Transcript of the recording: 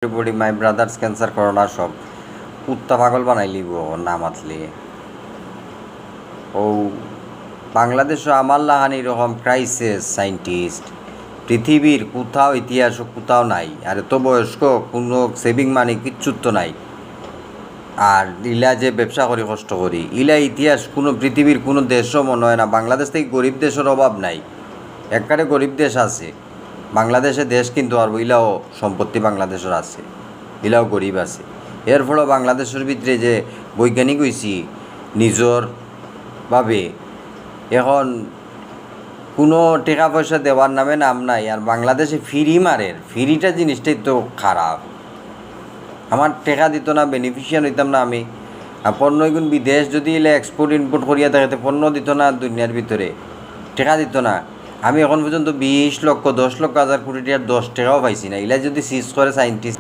Everybody মাই brothers cancer corona সব কুত্তা পাগল বানাই লিব না মাতলে ও বাংলাদেশও আমার লাহানি এরকম ক্রাইসিস সাইন্টিস্ট পৃথিবীর কোথাও ইতিহাস কোথাও নাই আর এত বয়স্ক কোনো সেভিং মানি কিচ্ছু তো নাই। আর ইলা যে ব্যবসা করি কষ্ট করি ইলা ইতিহাস কোনো পৃথিবীর কোনো দেশও মনে হয় না। বাংলাদেশ থেকে গরিব দেশের অভাব নাই, একবারে গরিব দেশ আছে বাংলাদেশে দেশ, কিন্তু আর ইলাও সম্পত্তি বাংলাদেশের আছে, ইলাও গরিব আছে। এর ফলে বাংলাদেশের ভিতরে যে বৈজ্ঞানিক হয়েছি নিজর ভাবে এখন কোনো টাকা পয়সা দেওয়ার নামে নাম নাই। আর বাংলাদেশে ফ্রি মারের ফ্রিটা জিনিসটাই তো খারাপ। আমার টাকা দিত না, বেনিফিশিয়ার হইতাম না আমি। আর পণ্য এগুন বিদেশ যদি এলে এক্সপোর্ট ইম্পোর্ট করিয়া থাকে পণ্য দিত না, দুনিয়ার ভিতরে টাকা দিত না। আমি এখন পর্যন্ত 20 লক্ষ 10 লক্ষ হাজার কোটি টাকার 10 টাকাও পাইছি না। এলা যদি সিজ করে সাইন্টিস্ট